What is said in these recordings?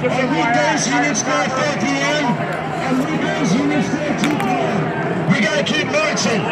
Weekdays units start 4 p.m. and weekdays units start 2 p.m. We gotta keep marching.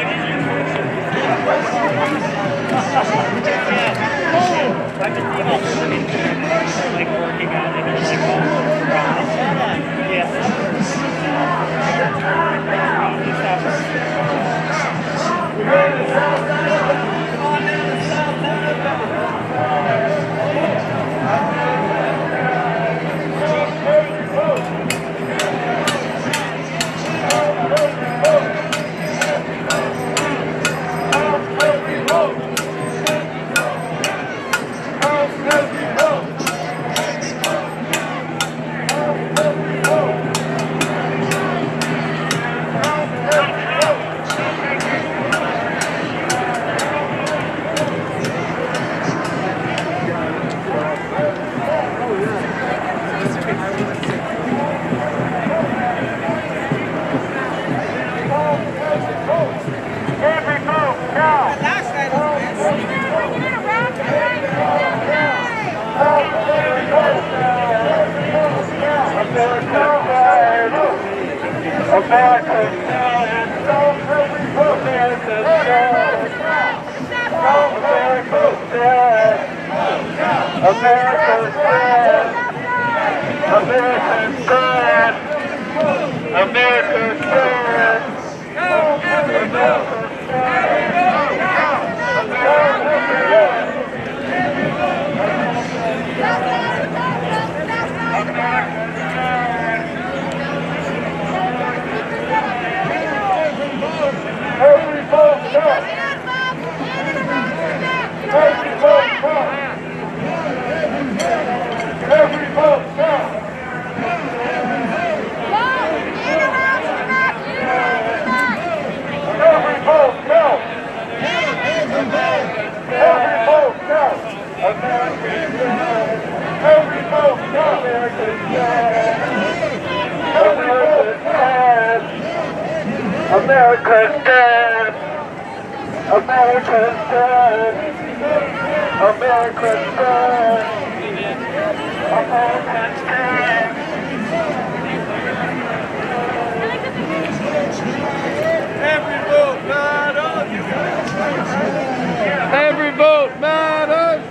Every vote matters.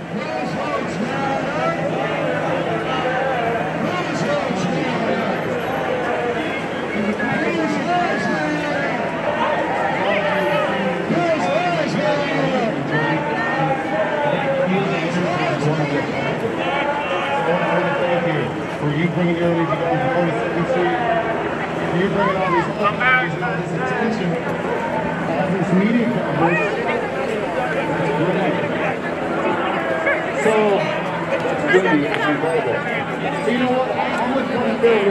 For you bringing early to go to 42nd Street, for you bringing all these attention, all this media coverage. So, it's really incredible. So you know what? I'm with one thing.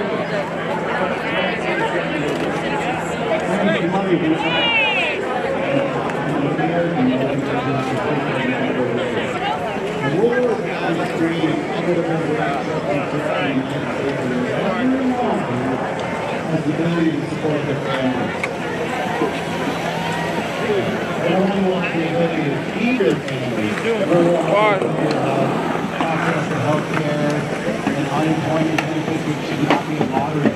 War on the street, could have been wrapped up in crime and has the ability to support their families. Everyone wants the ability to feed their families. Everyone wants to hear about access to health care and unemployment benefits, which should not be a lottery.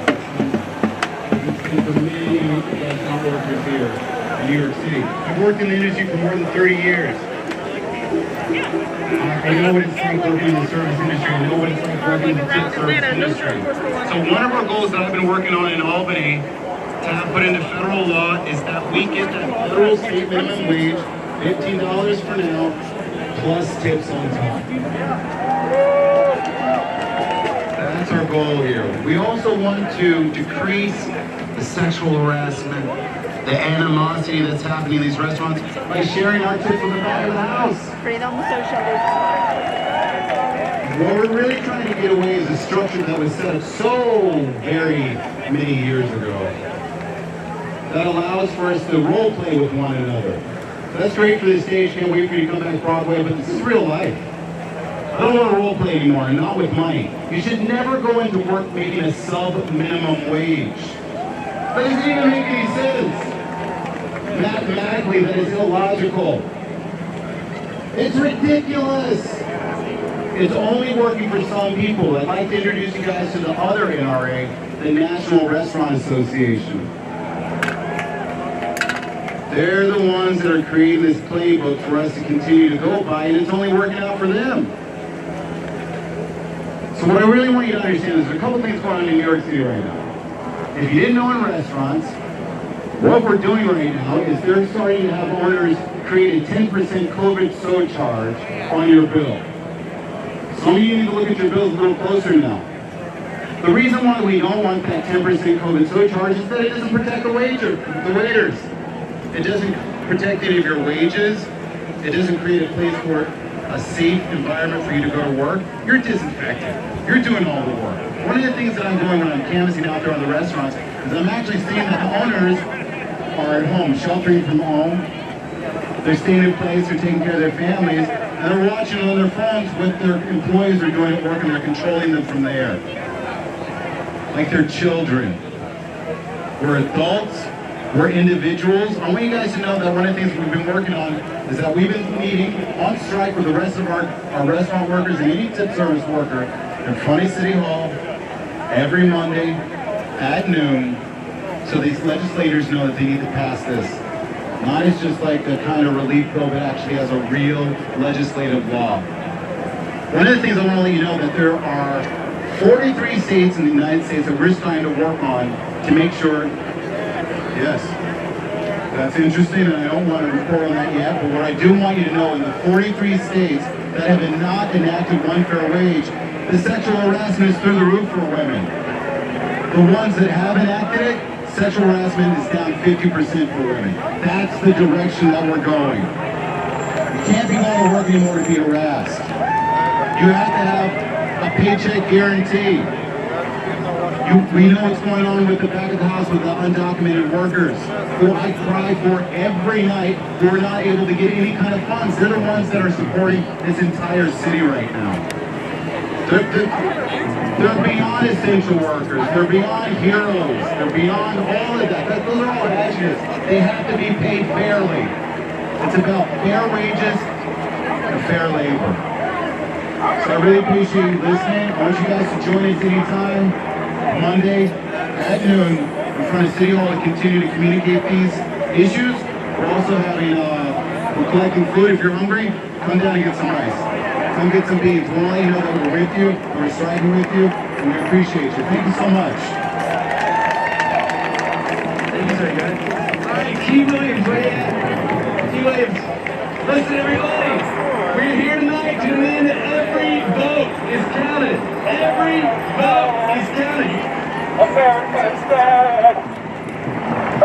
industry. I've worked in the industry for more than 30 years. I know what it's like working in the service industry. I know what it's like working in the tip service industry. So one of our goals that I've been working on in Albany to have put into federal law is that we get that federal state minimum wage, $15 for now, plus tips on top. That's our goal here. We also want to decrease the sexual harassment, the animosity that's happening in these restaurants by sharing our tips on the back of the house. Freedom socialism. What we're really trying to get away is a structure that was set up so very many years ago that allows for us to role play with one another. That's great for the stage, can't wait for you to come back Broadway, but this is real life. I don't want to role play anymore, not with money. You should never go into work making a sub-minimum wage. That doesn't even make any sense. Mathematically, that is illogical. It's ridiculous. It's only working for some people. I'd like to introduce you guys to the other NRA, the National Restaurant Association. They're the ones that are creating this playbook for us to continue to go by, and it's only working out for them. So what I really want you to understand is there's a couple things going on in New York City right now. If you didn't know in restaurants, what we're doing right now is they're starting to have owners create a 10% COVID surcharge on your bill. Some of you need to look at your bills a little closer now. The reason why we don't want that 10% COVID surcharge is that it doesn't protect the waiters. It doesn't protect any of your wages. It doesn't create a place for a safe environment for you to go to work. You're disinfected. You're doing all the work. One of the things that I'm doing when I'm canvassing out there on the restaurants is I'm actually seeing that the owners are at home, sheltering from home. They're staying in place, they're taking care of their families, and they're watching on their phones what their employees are doing at work, and they're controlling them from there. Like they're children. We're adults. We're individuals. I want you guys to know that one of the things we've been working on is that we've been meeting on strike with the rest of our restaurant workers and any tip service worker in front of City Hall every Monday at noon, so these legislators know that they need to pass this. Not as just like a kind of relief bill, but actually as a real legislative law. One of the things I want to let you know that there are 43 states in the United States that we're trying to work on to make sure. Yes, that's interesting, and I don't want to report on that yet, but what I do want you to know, in the 43 states that have not enacted one fair wage, the sexual harassment is through the roof for women. The ones that have enacted it, sexual harassment is down 50% for women. That's the direction that we're going. You can't be going to work anymore to be harassed. You have to have a paycheck guarantee. We know what's going on with the back of the house with the undocumented workers who I cry for every night who are not able to get any kind of funds. They're the ones that are supporting this entire city right now. They're beyond essential workers. They're beyond heroes. They're beyond all of that. Those are all adjectives. They have to be paid fairly. It's about fair wages and fair labor. So I really appreciate you listening. I want you guys to join us anytime. Monday at noon in front of City Hall to continue to communicate these issues. We're also having, we're collecting food. If you're hungry, come down and get some rice. Come get some beans. We'll let you know that we're with you, we're striding with you, and we appreciate you. Thank you so much. Thank you, sir. All right, Key Williams, where you at? Key Williams. Listen, everybody. We're here tonight to demand that every vote is counted. Every vote is counted. America is dead.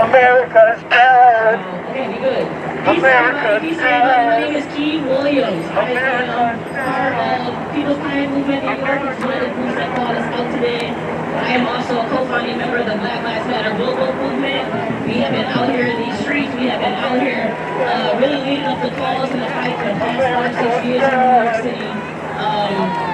America is dead. Okay, be good. America is Peace, everybody. My name dead. is Key Williams. I America am is part of People's Kind Movement in New York. It's one of the groups that called us out today. I am also a co-founding member of the Black Lives Matter Global Movement. We have been out here in these streets. We have been out here really leading up the cause and the fight for the past 5-6 years in New York City.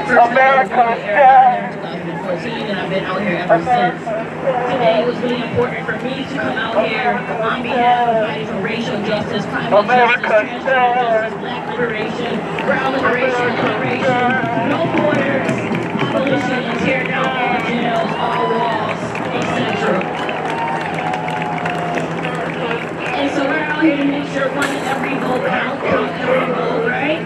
America is dead. 2014, and I've been out here ever since. Today was really important for me to come out here on behalf of fighting for racial justice, climate justice, transgender justice, black liberation, brown liberation, immigration, no borders, abolition, and tear down all jails, all walls, etc. And so we're out here to make sure vote count, every vote, right?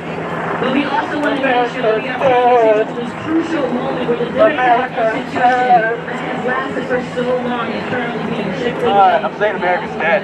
But we also want to make sure that we are paying attention to this crucial moment where the democratic institution that has lasted for so long is currently being chipped away. I'm saying America's dead.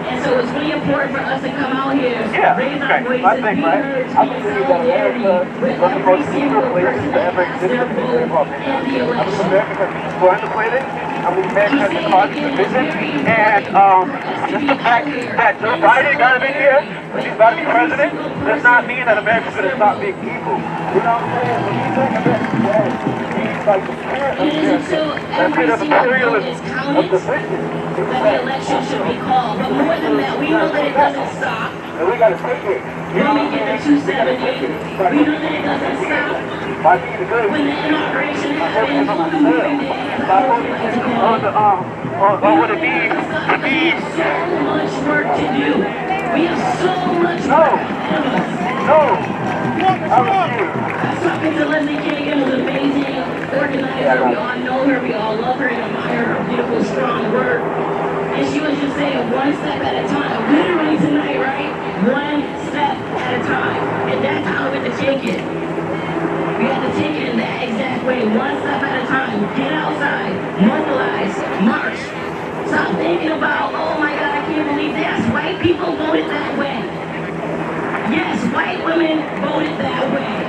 And so it's really important for us to come out here, raise our voices, I think, be right? heard, I be in believe that solidarity America with is one of the every most single peaceful places person to that ever casts exist their in the history of our vote nation. in the I believe election. America has peaceful on the planet. I believe America has been causing division. And just the fact that Joe Biden got him in here, when he's about to be president, does not mean that America's going to stop being evil. You know what I'm saying? When you say America's dead, it means like the spirit of America, the spirit of imperialism, of division. That the election should be called. But more than that, we know that it doesn't stop. And we got to take it. When we get to 270, we know that it doesn't stop. By being good. When the inauguration happens, on the moving day, On what it means to be. we have so much work to do. We have so much work ahead of us. No. I refuse. I was talking to Leslie Kagan, who's an amazing organizer. We all know her, we all love her and admire her beautiful, strong work. And she was just saying, one step at a time. Literally tonight, right? One step at a time. And that's how we have to take it. We have to take it in that exact way, one step at a time. Get outside, mobilize, march. Stop thinking about, oh my God, I can't believe this. White people voted that way. Yes, white women voted that way.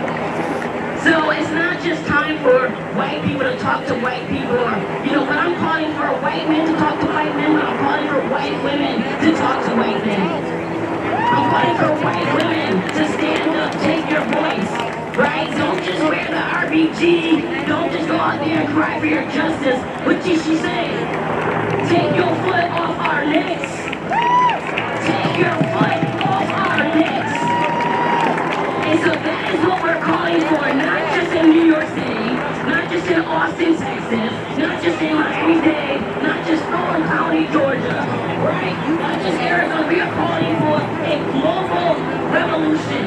So it's not just time for white people to talk to white people, or, but I'm calling for white men to talk to white men, but I'm calling for white women to talk to white men. I'm calling for white women to stand up, take your voice, right? Don't just wear the RBG, don't just go out there and cry for your justice. What did she say? Take your foot off our necks. Take your foot off our necks. And so that is what we're calling for, not just in New York City, not just in Austin, Texas, not just in Miami-Dade, not just Fulton County, Georgia, right? Not just Arizona. We are calling for a global revolution.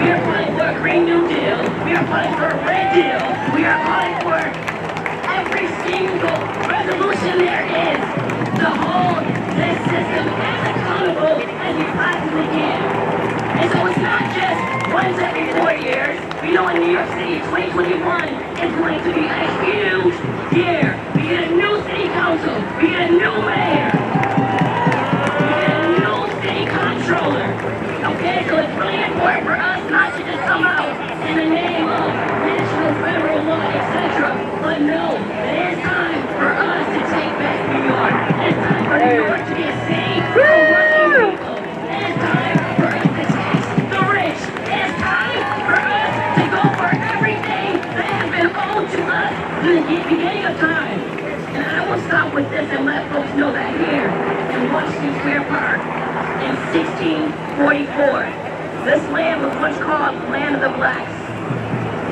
We are calling for a Green New Deal. We are calling for a Red Deal. We are calling for every single resolution there is to hold this system as accountable as we possibly can. And so it's not just once every 4 years. We know in New York City, 2021 is going to be a huge year. We get a new city council. We get a new mayor. We get a new city comptroller. Okay, so it's really important for us not to just come out in the name of national, federal law, etc. But no, it is time for us to take back New York. It's time for New York to be a city for working people. It's time for us to tax the rich. It's time for us to go for everything that has been owed to us in the beginning of time. And I will stop with this and let folks know that here in Washington Square Park in 1644, this land was once called Land of the Blacks.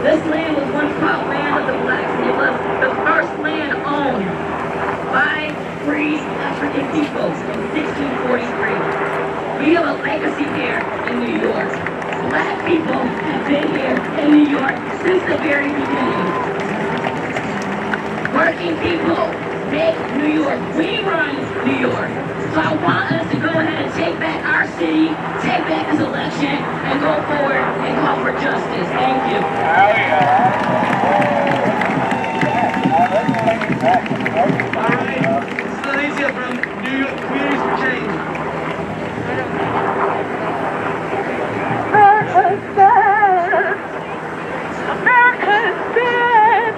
This land was once called Land of the Blacks, and it was the first land owned by free African people in 1643. We have a legacy here in New York. Black people have been here in New York since the very beginning. Working people make New York. We run New York. So I want us to go ahead and take back our city, take back this election, and go forward and call for justice. Thank you. All right. This is Alicia from New York Communities for Change. America's dead. America's dead.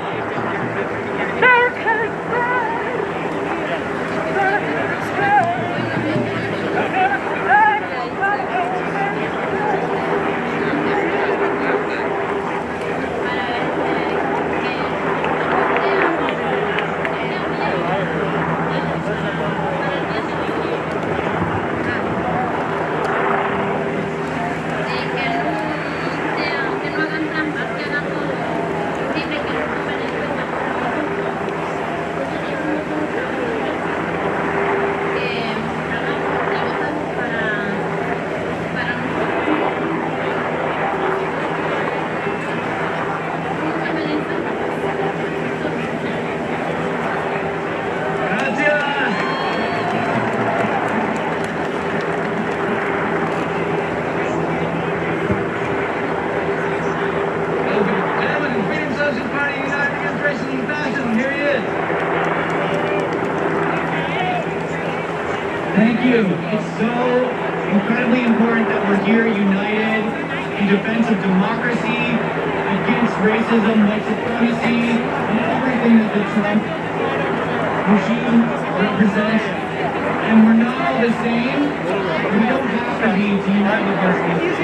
America's dead. America's dead. united in defense of democracy, against racism, white supremacy, and everything that the Trump regime represents. And we're not all the same. We don't have to be to unite against this.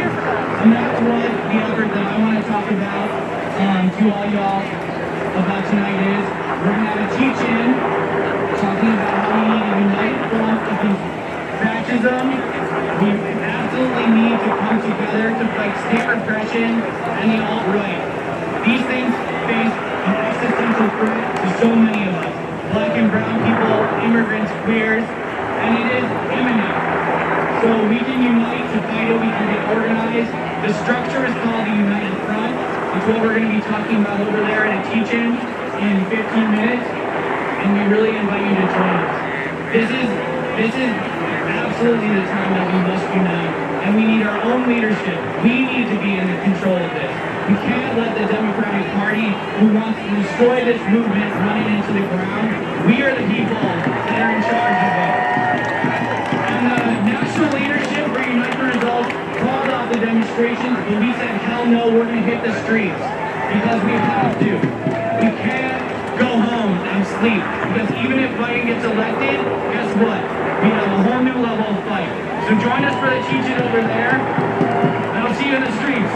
And that's what the effort that I want to talk about to all y'all about tonight is. We're going to have a teach-in talking about how we need a united front against fascism. We absolutely need to come together to fight state repression and the alt-right. These things face an existential threat to so many of us. Black and brown people, immigrants, queers, and it is imminent. So we can unite to fight it, we can get organized. The structure is called the United Front. It's what we're going to be talking about over there in a teach-in in 15 minutes, and we really invite you to join us. This is absolutely the time that we must unite, and we need our own leadership. We need to be in the control of this. We can't let the Democratic Party, who wants to destroy this movement, run it into the ground. We are the people that are in charge of it. And the national leadership for Unite for Results called off the demonstrations, but we said, hell no, we're going to hit the streets because we have to. We can't go home and sleep because even if Biden gets elected, guess what? We have a whole new level of fight. So join us for the teach-in over there, and I'll see you in the streets.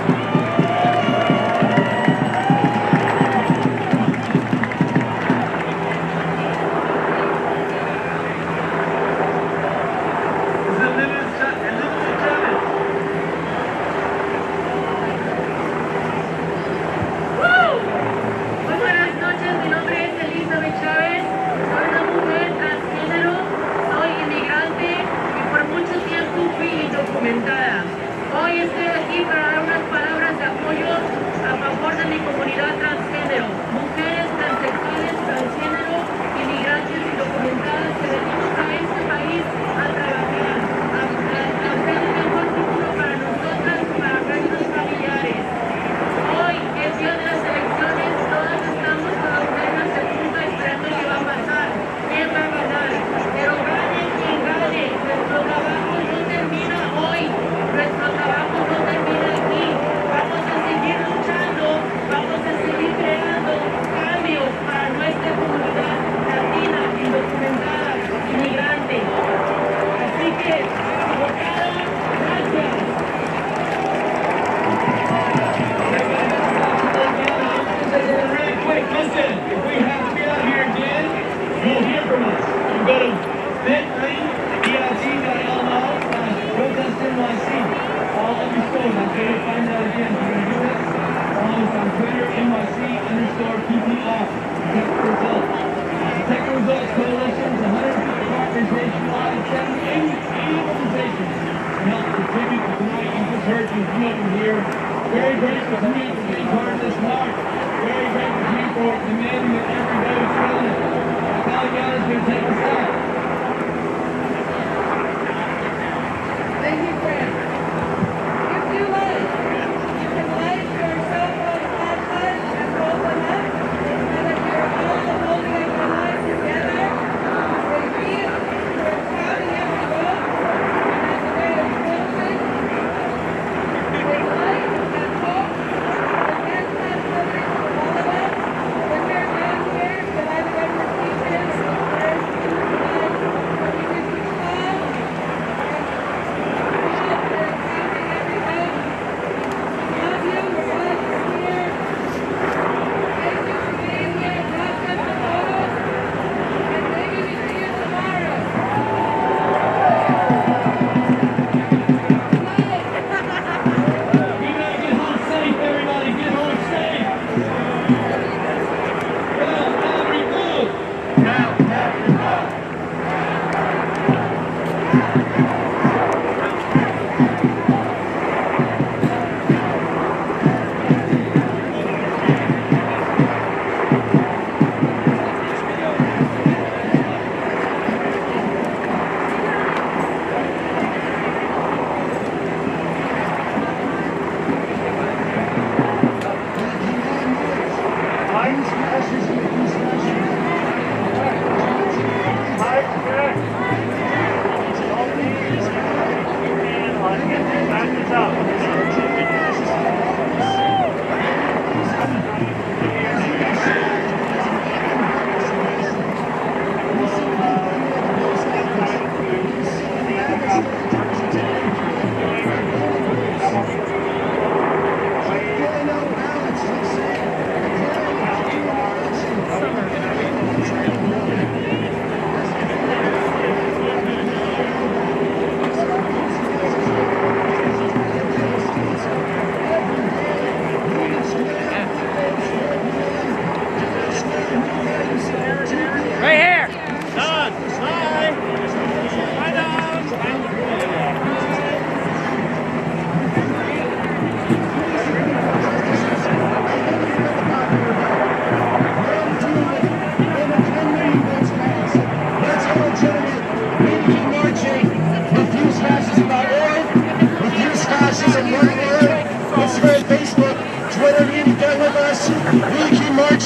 Hoy estoy aquí para dar unas palabras de apoyo a favor de mi comunidad transgénero, mujeres transexuales, transgénero, inmigrantes indocumentadas que venimos a este país a trabajar, a hacer un mejor futuro para nosotras y para nuestros familiares. Hoy es día de las elecciones, todas estamos con las reglas de punta esperando qué va a pasar, quién va a ganar, pero gane quien gane, nuestro trabajo no termina hoy. Nuestro trabajo no termina aquí. Vamos a seguir luchando, vamos a seguir creando cambios para nuestra comunidad latina, indocumentada, inmigrante. Así que, abogada, gracias. Really quick, listen, if we have to get out here again, you'll hear from us. You go to bit.ly.protestnyc. All underscores, I'm going to find out again. We're going to do this. Follow us on Twitter, NYC_PPR. Protect the results. Protect the Results Coalition is 150 partners nationwide, 80 organizations to help contribute to tonight. You just heard from you over here. Very grateful to you for being part of this march. Very grateful to you for demanding that every vote is counted. Colorado is going to take us out. Thank you, friend. If you like, you can light your cell phone flashlight and hold them up so that you're all holding up the light together. Repeat, we're counting every vote, and as a way of closing, with light and hope, against that privilege for all of us, when we're down here, so everyone repeats this,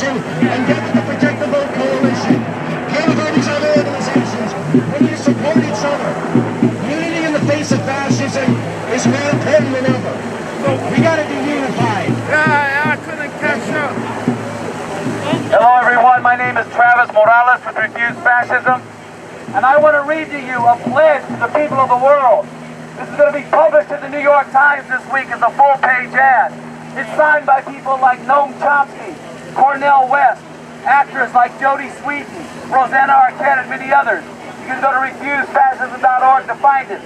election and get with the Protect the Vote coalition. Get with these other organizations. We need to support each other. Unity in the face of fascism is more important than ever. We gotta be unified. Yeah, I couldn't catch up. Hello everyone, my name is Travis Morales with Refuse Fascism, and I want to read to you a pledge to the people of the world. This is going to be published in the New York Times this week as a full-page ad. It's signed by people like Noam Chomsky, Cornel West, actors like Jodie Sweetin, Rosanna Arquette, and many others. You can go to refusefascism.org to find it.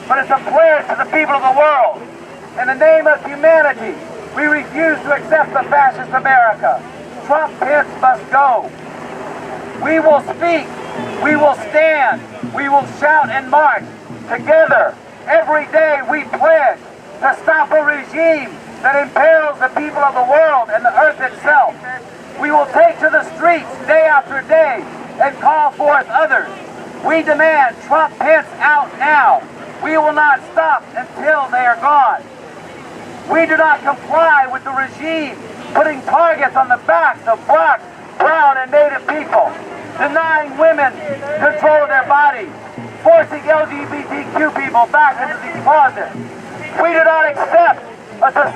But it's a pledge to the people of the world. In the name of humanity, we refuse to accept the fascist America. Trump Pence must go. We will speak, we will stand, we will shout and march. Together, every day we pledge to stop a regime that imperils the people of the world and the earth itself. We will take to the streets day after day and call forth others. We demand Trump Pence out now. We will not stop until they are gone. We do not comply with the regime putting targets on the backs of black, brown, and native people, denying women control of their bodies, forcing LGBTQ people back into these closets. We do not accept a society